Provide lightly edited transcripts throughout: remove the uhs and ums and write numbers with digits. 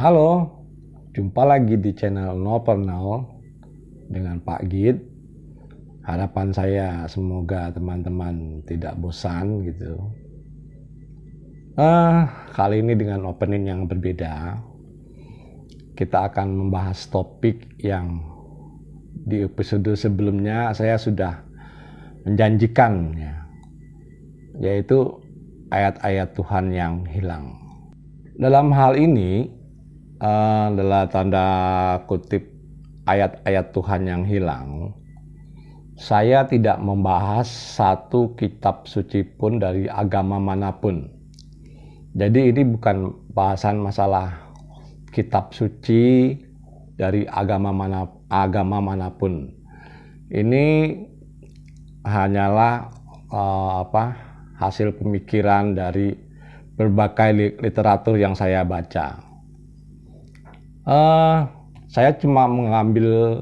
Halo, jumpa lagi di channel Nopernal dengan Pak Gid. Harapan saya semoga teman-teman tidak bosan gitu. Kali ini dengan opening yang berbeda. Kita akan membahas topik yang di episode sebelumnya saya sudah menjanjikan ya, yaitu ayat-ayat Tuhan yang hilang. Dalam hal ini adalah tanda kutip ayat-ayat Tuhan yang hilang. Saya tidak membahas satu kitab suci pun dari agama manapun. Jadi ini bukan bahasan masalah kitab suci dari agama manapun. Ini hanyalah hasil pemikiran dari berbagai literatur yang saya baca. Saya cuma mengambil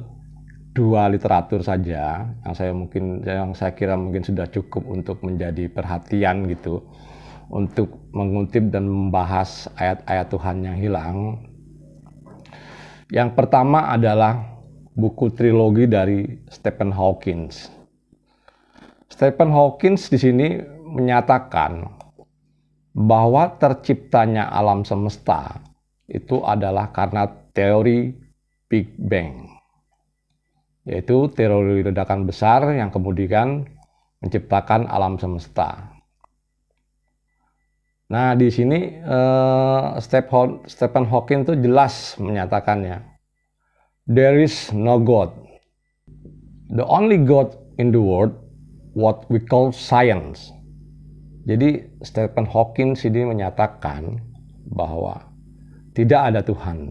dua literatur saja yang saya kira mungkin sudah cukup untuk menjadi perhatian gitu, untuk mengutip dan membahas ayat-ayat Tuhan yang hilang. Yang pertama adalah buku trilogi dari Stephen Hawking. Stephen Hawking di sini menyatakan bahwa terciptanya alam semesta itu adalah karena teori Big Bang, yaitu teori ledakan besar yang kemudian menciptakan alam semesta. Nah, di sini Stephen Hawking itu jelas menyatakannya, there is no God. The only God in the world, what we call science. Jadi Stephen Hawking sini menyatakan bahwa tidak ada Tuhan.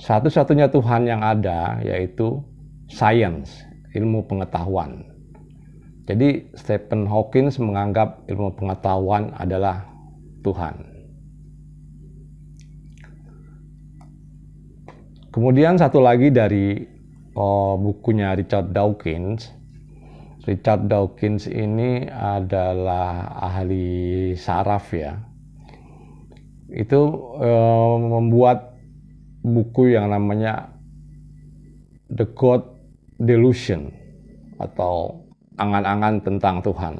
Satu-satunya Tuhan yang ada yaitu science, ilmu pengetahuan. Jadi Stephen Hawking menganggap ilmu pengetahuan adalah Tuhan. Kemudian satu lagi dari bukunya Richard Dawkins. Richard Dawkins ini adalah ahli saraf ya. Itu membuat buku yang namanya The God Delusion atau angan-angan tentang Tuhan.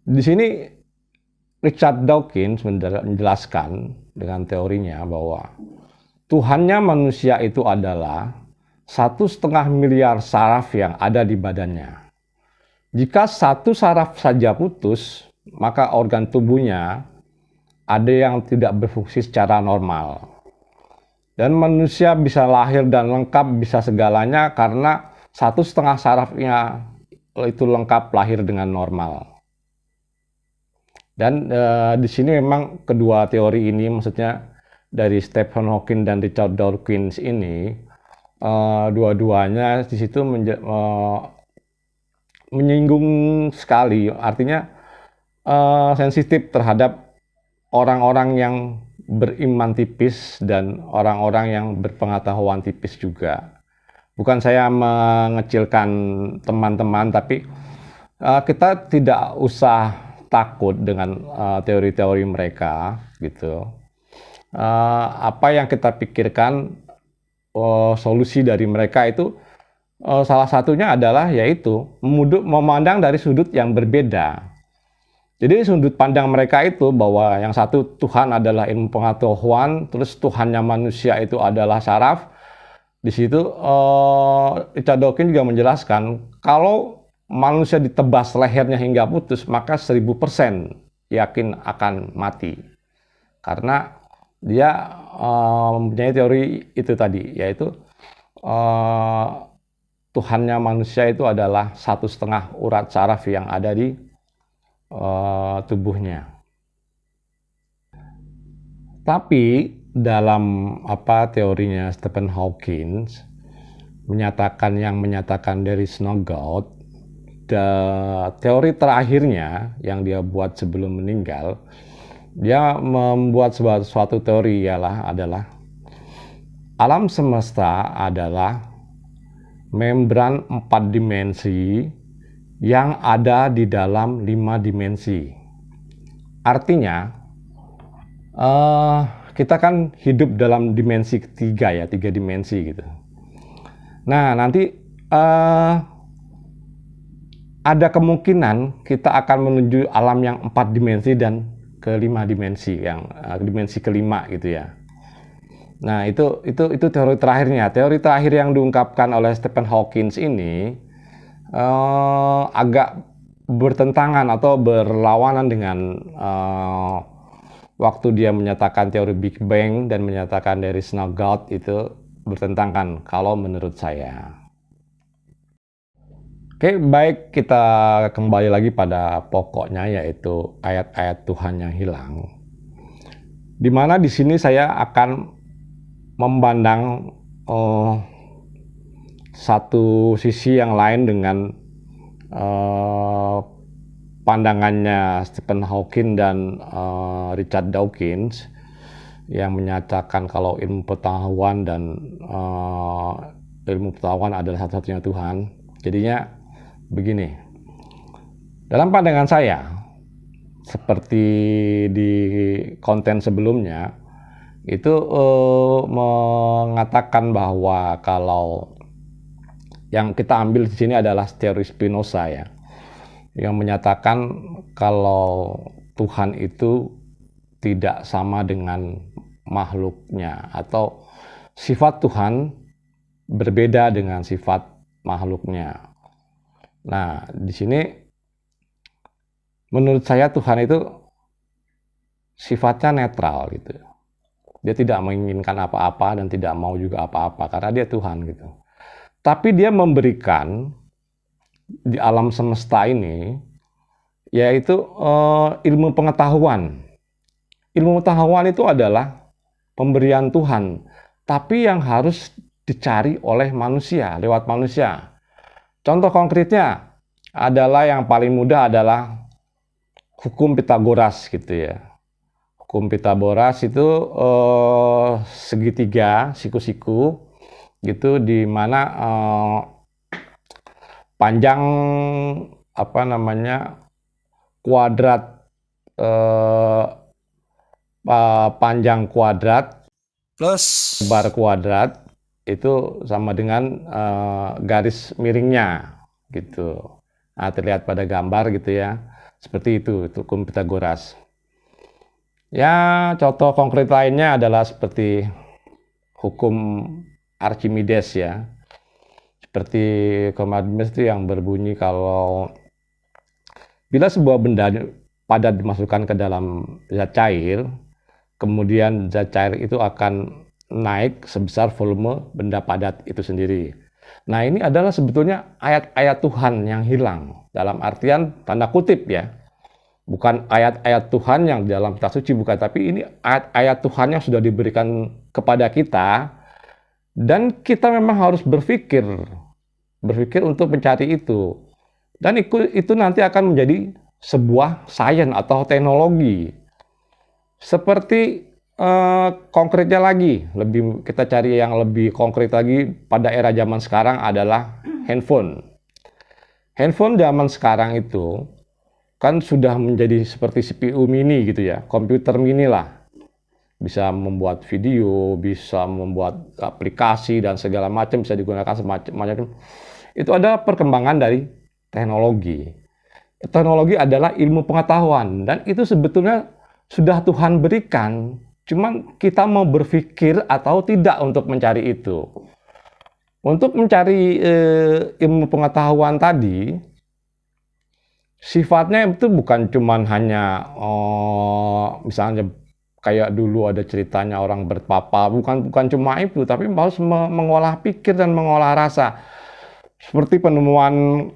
Di sini Richard Dawkins menjelaskan dengan teorinya bahwa Tuhannya manusia itu adalah 1,5 miliar saraf yang ada di badannya. Jika satu saraf saja putus, maka organ tubuhnya ada yang tidak berfungsi secara normal. Dan manusia bisa lahir dan lengkap, bisa segalanya karena 1,5 sarafnya itu lengkap lahir dengan normal. Dan di sini memang kedua teori ini, maksudnya dari Stephen Hawking dan Richard Dawkins ini, dua-duanya di situ menyinggung sekali, artinya sensitif terhadap orang-orang yang beriman tipis dan orang-orang yang berpengetahuan tipis juga. Bukan saya mengecilkan teman-teman, tapi kita tidak usah takut dengan teori-teori mereka gitu. Apa yang kita pikirkan, solusi dari mereka itu salah satunya adalah yaitu memandang dari sudut yang berbeda. Jadi sudut pandang mereka itu bahwa yang satu Tuhan adalah ilmu pengetahuan, terus Tuhannya manusia itu adalah saraf. Di situ Richard Dawkins juga menjelaskan kalau manusia ditebas lehernya hingga putus, maka 1000% yakin akan mati. Karena dia mempunyai teori itu tadi, yaitu Tuhannya manusia itu adalah 1,5 urat saraf yang ada di tubuhnya. Tapi dalam teorinya Stephen Hawking menyatakan there is no God, teori terakhirnya yang dia buat sebelum meninggal, dia membuat suatu teori adalah alam semesta adalah membran 4 dimensi yang ada di dalam 5 dimensi. Artinya kita kan hidup dalam dimensi ketiga ya, 3 dimensi gitu. Nah, nanti ada kemungkinan kita akan menuju alam yang 4 dimensi dan ke-5 dimensi, yang dimensi kelima gitu ya. Nah, itu teori terakhirnya. Teori terakhir yang diungkapkan oleh Stephen Hawking ini agak bertentangan atau berlawanan dengan waktu dia menyatakan teori Big Bang dan menyatakan there is no God, itu bertentangan kalau menurut saya. Oke, baik, kita kembali lagi pada pokoknya, yaitu ayat-ayat Tuhan yang hilang. Dimana di sini saya akan memandang satu sisi yang lain dengan pandangannya Stephen Hawking dan Richard Dawkins, yang menyatakan kalau ilmu pengetahuan adalah satu-satunya Tuhan. Jadinya begini, dalam pandangan saya, seperti di konten sebelumnya, itu mengatakan bahwa kalau yang kita ambil di sini adalah teori Spinoza ya, yang menyatakan kalau Tuhan itu tidak sama dengan makhluknya, atau sifat Tuhan berbeda dengan sifat makhluknya. Nah, di sini menurut saya Tuhan itu sifatnya netral gitu. Dia tidak menginginkan apa-apa dan tidak mau juga apa-apa karena dia Tuhan gitu. Tapi dia memberikan di alam semesta ini yaitu ilmu pengetahuan. Ilmu pengetahuan itu adalah pemberian Tuhan, tapi yang harus dicari oleh manusia, lewat manusia. Contoh konkretnya adalah, yang paling mudah adalah hukum Pitagoras gitu ya. Hukum Pitagoras itu segitiga, siku-siku gitu, di mana panjang kuadrat panjang kuadrat plus lebar kuadrat itu sama dengan garis miringnya gitu. Nah, terlihat pada gambar gitu ya. Seperti itu hukum Pitagoras. Ya, contoh konkret lainnya adalah seperti hukum Archimedes ya. Seperti hukum Archimedes itu yang berbunyi kalau bila sebuah benda padat dimasukkan ke dalam zat cair, kemudian zat cair itu akan naik sebesar volume benda padat itu sendiri. Nah, ini adalah sebetulnya ayat-ayat Tuhan yang hilang, dalam artian tanda kutip ya. Bukan ayat-ayat Tuhan yang dalam kitab suci, bukan, tapi ini ayat-ayat Tuhan yang sudah diberikan kepada kita, dan kita memang harus berpikir untuk mencari itu. Dan itu nanti akan menjadi sebuah sains atau teknologi. Seperti konkretnya lagi, kita cari yang lebih konkret lagi pada era zaman sekarang adalah handphone. Handphone zaman sekarang itu kan sudah menjadi seperti CPU mini gitu ya, komputer mini lah. Bisa membuat video, bisa membuat aplikasi dan segala macam, bisa digunakan semacam. Itu adalah perkembangan dari teknologi. Teknologi adalah ilmu pengetahuan, dan itu sebetulnya sudah Tuhan berikan. Cuman kita mau berpikir atau tidak untuk mencari itu. Untuk mencari ilmu pengetahuan tadi, sifatnya itu bukan cuman hanya misalnya kayak dulu ada ceritanya orang berpapa, bukan cuma itu, tapi harus mengolah pikir dan mengolah rasa. Seperti penemuan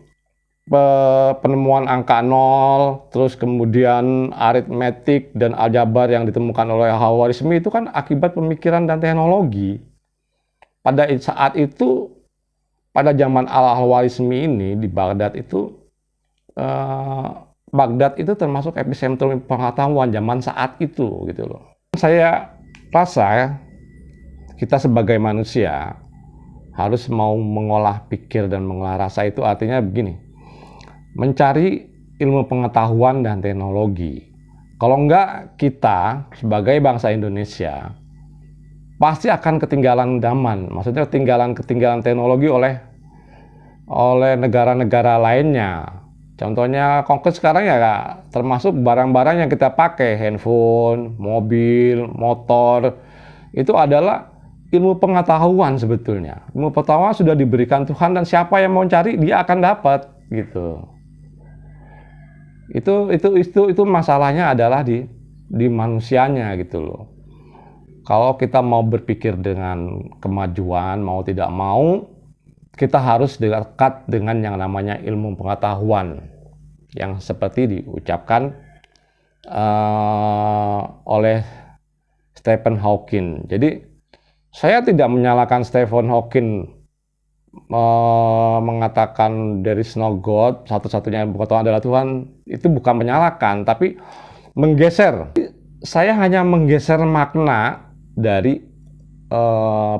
angka 0, terus kemudian aritmetik dan aljabar yang ditemukan oleh Al-Khwarizmi, itu kan akibat pemikiran dan teknologi. Pada saat itu, pada zaman Al-Khwarizmi ini di Baghdad itu, Baghdad itu termasuk epicentrum pengetahuan zaman saat itu gitu loh. Saya rasa kita sebagai manusia harus mau mengolah pikir dan mengolah rasa. Itu artinya begini, mencari ilmu pengetahuan dan teknologi. Kalau enggak, kita sebagai bangsa Indonesia pasti akan ketinggalan zaman. Maksudnya ketinggalan teknologi oleh negara-negara lainnya. Contohnya konkret sekarang ya termasuk barang-barang yang kita pakai, handphone, mobil, motor, itu adalah ilmu pengetahuan sebetulnya. Ilmu pengetahuan sudah diberikan Tuhan dan siapa yang mau cari dia akan dapat gitu. Itu masalahnya adalah di manusianya gitu loh. Kalau kita mau berpikir dengan kemajuan, mau tidak mau, kita harus dekat dengan yang namanya ilmu pengetahuan yang seperti diucapkan oleh Stephen Hawking. Jadi saya tidak menyalahkan Stephen Hawking mengatakan there is no God, satu-satunya pengetahuan adalah Tuhan, itu bukan menyalahkan, tapi menggeser. Saya hanya menggeser makna dari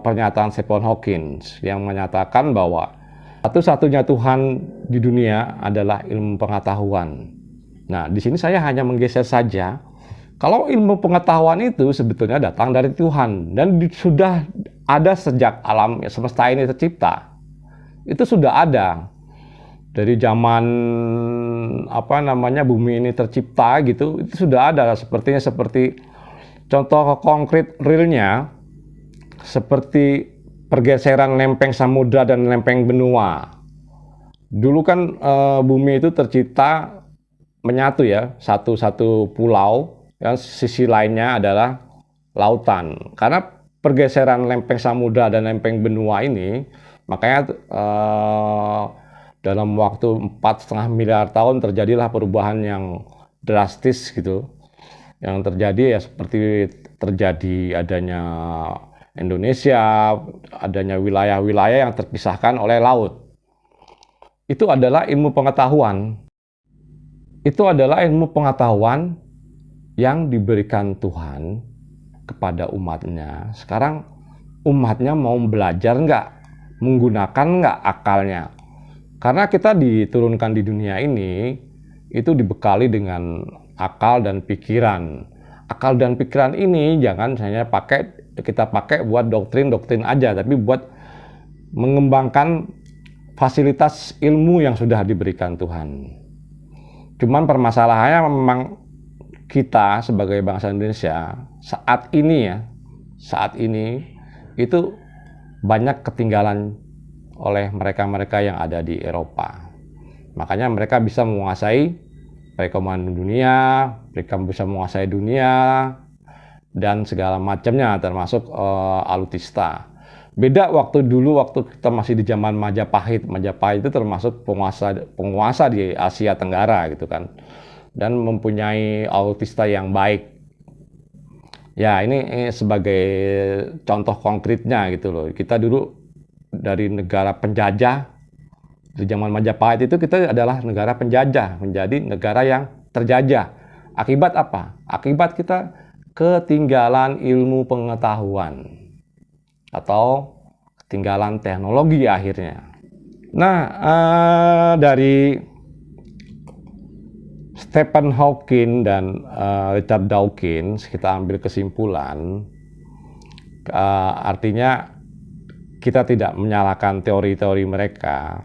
pernyataan Stephen Hawking yang menyatakan bahwa satu-satunya Tuhan di dunia adalah ilmu pengetahuan. Nah, di sini saya hanya menggeser saja. Kalau ilmu pengetahuan itu sebetulnya datang dari Tuhan dan sudah ada sejak alam semesta ini tercipta. Itu sudah ada dari zaman bumi ini tercipta gitu. Itu sudah ada seperti contoh konkret realnya seperti pergeseran lempeng samudra dan lempeng benua. Dulu kan bumi itu tercipta menyatu ya, satu pulau, yang sisi lainnya adalah lautan. Karena pergeseran lempeng samudra dan lempeng benua ini, makanya dalam waktu 4,5 miliar tahun terjadilah perubahan yang drastis gitu. Yang terjadi ya seperti terjadi adanya Indonesia, adanya wilayah-wilayah yang terpisahkan oleh laut. Itu adalah ilmu pengetahuan. Itu adalah ilmu pengetahuan yang diberikan Tuhan kepada umatnya. Sekarang umatnya mau belajar nggak? Menggunakan nggak akalnya? Karena kita diturunkan di dunia ini, itu dibekali dengan akal dan pikiran. Akal dan pikiran ini jangan hanya kita pakai buat doktrin-doktrin aja, tapi buat mengembangkan fasilitas ilmu yang sudah diberikan Tuhan. Cuman permasalahannya memang kita sebagai bangsa Indonesia saat ini itu banyak ketinggalan oleh mereka-mereka yang ada di Eropa. Makanya mereka bisa menguasai perekonomian dunia, mereka bisa menguasai dunia dan segala macamnya termasuk alutista. Beda waktu kita masih di zaman Majapahit. Majapahit itu termasuk penguasa di Asia Tenggara gitu kan. Dan mempunyai alutista yang baik. Ya, ini sebagai contoh konkretnya gitu loh. Kita dulu dari negara penjajah di zaman Majapahit itu kita adalah negara penjajah, menjadi negara yang terjajah. Akibat apa? Akibat kita ketinggalan ilmu pengetahuan atau ketinggalan teknologi akhirnya. Nah, dari Stephen Hawking dan Richard Dawkins kita ambil kesimpulan, artinya kita tidak menyalahkan teori-teori mereka,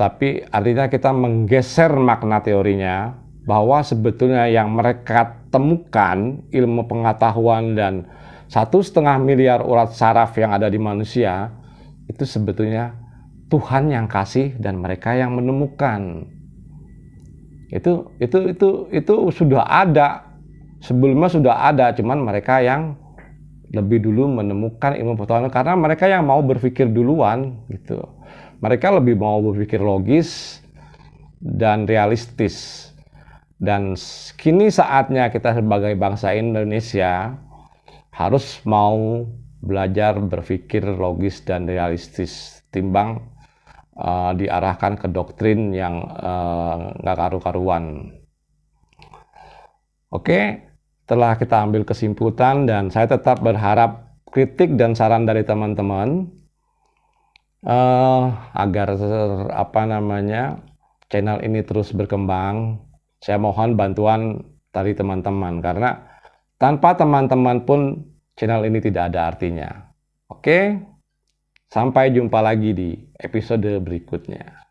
tapi artinya kita menggeser makna teorinya bahwa sebetulnya yang mereka temukan ilmu pengetahuan dan 1,5 miliar urat saraf yang ada di manusia itu sebetulnya Tuhan yang kasih dan mereka yang menemukan. Itu sudah ada, sebelumnya sudah ada, cuman mereka yang lebih dulu menemukan ilmu pengetahuan karena mereka yang mau berpikir duluan gitu. Mereka lebih mau berpikir logis dan realistis. Dan kini saatnya kita sebagai bangsa Indonesia harus mau belajar berpikir logis dan realistis timbang diarahkan ke doktrin yang nggak karu-karuan. Oke, setelah kita ambil kesimpulan dan saya tetap berharap kritik dan saran dari teman-teman agar channel ini terus berkembang. Saya mohon bantuan dari teman-teman, karena tanpa teman-teman pun channel ini tidak ada artinya. Oke, sampai jumpa lagi di episode berikutnya.